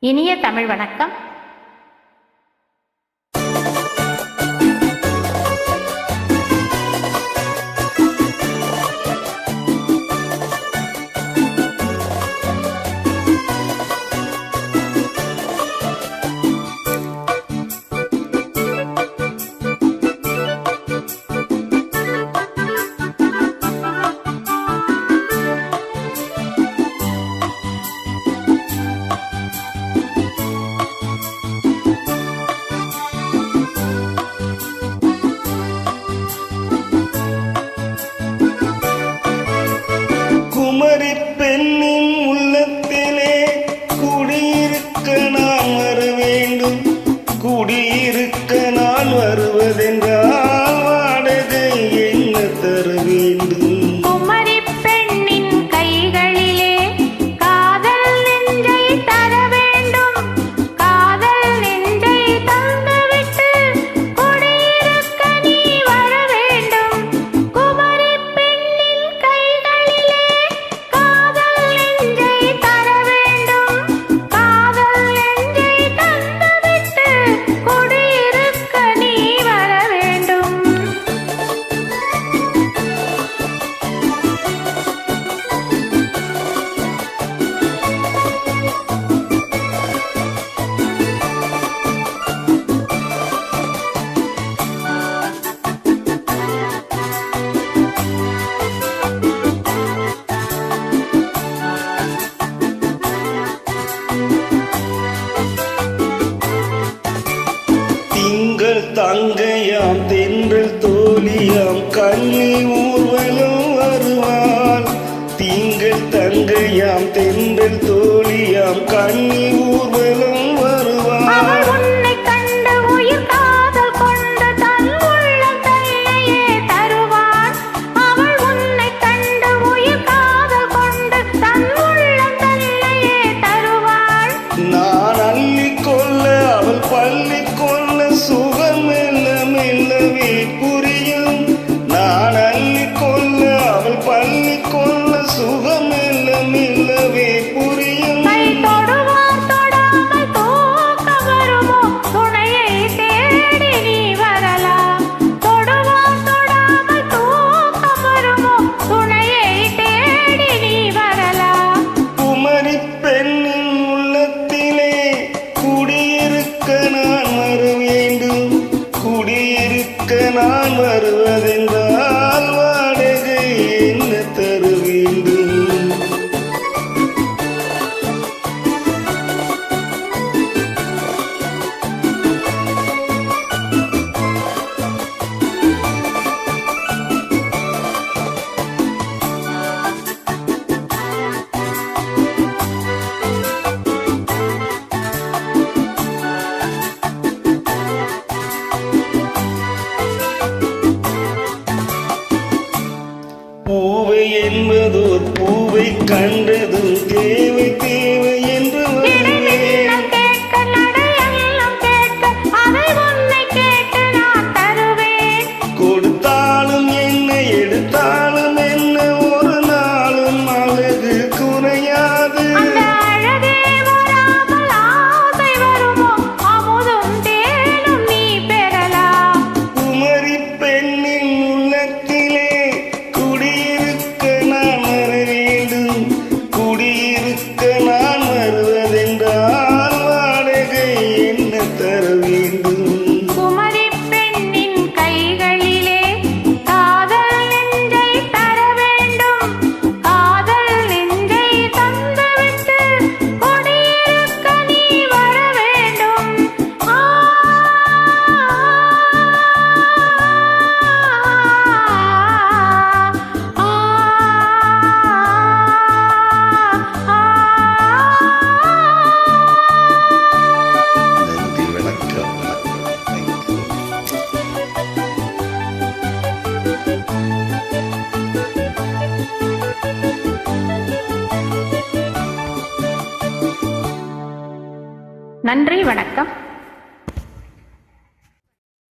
இனிய தமிழ் வணக்கம். குமரி பெண்ணின் உள்ளத்திலே குடியிருக்க நான் வர வேண்டும். குடியிருக்க நான் வருவதென்றால் வாடகை என்ன தர வேண்டும்? குமரி பெண்ணின் கைகளிலே காதல் நெஞ்சை தர வேண்டும். காதல் நெஞ்சை தந்துவிட்டு குடியிருக்க நீ வர வேண்டும். குமரி பெண்ணின் கைகளிலே காதல் நெஞ்சை தர வேண்டும். காதல் நெஞ்சை தந்துவிட்டு குடியிருக்க நீ வர வேண்டும். திங்கள் தங்கையாம் தென்றல் தோழியாம் கண்ணி ஊர்வலம் வருவாள். திங்கள் தங்கையாம் தென்றல் தோழியாம் கண்ணி ஊர்வலம் வருவாள். அவள் உன்னை கண்டு உயிர் காதல் கொண்டு தன் உள்ளம் தன்னையே தருவாள். அவள் உன்னை கண்டு உயிர் காதல் கொண்டு தன் உள்ளம் தன்னையே தருவாள். நான் அள்ளிக் கொள்ள அவள் பள்ளிக் கொள்ள சுகம் மெல்ல மெல்லவே புரியும். நான் அள்ளிக் கொள்ள அவள் பள்ளிக் கொள்ள சுகம் மெல்ல மெல்லவே புரியும். கை தொடுவார் தொடாமல் தூக்கம் வருமோ, துணையை தேடி நீ வரலாம். தொடுவார் தொடாமல் தூக்கம் வருமோ, துணையை தேடி நீ வரலாம். குமரி பெண்ணின் உள்ளத்திலே குடியிருக்க நான் வர வேண்டும். குடியிருக்க நான் வருவதென்றால் வாடகை என்ன தர வேண்டும்? பூவை என்பதோர் பூவை கண்டதும் தேவை தேவை என்று இடைமின்னல் கேட்க நடையெல்லாம் கேட்க அதை உன்னை கேட்டு நான் தருவேன். கொடுத்தாலும் என்ன எடுத்தாலும் என்ன ஒரு நாளும் அழகு குறையாது. அந்த அழகே வராமல் ஆசை வருமோ, அமுதும் தேனும் நீ பெறலாம். குமரி பெண்ணின் உள்ளத்திலே குடியிருக்க நான் வர வேண்டும். குடியிருக்க நான் வருவதென்றால் வாடகை என்ன தர வேண்டும்? குமரி பெண்ணின் கைகளிலே காதல் நெஞ்சை தர வேண்டும். காதல் நெஞ்சை தந்துவிட்டு குடியிருக்க நீ வர வேண்டும். ஆ நன்றி, வணக்கம். நன்றி, வணக்கம்.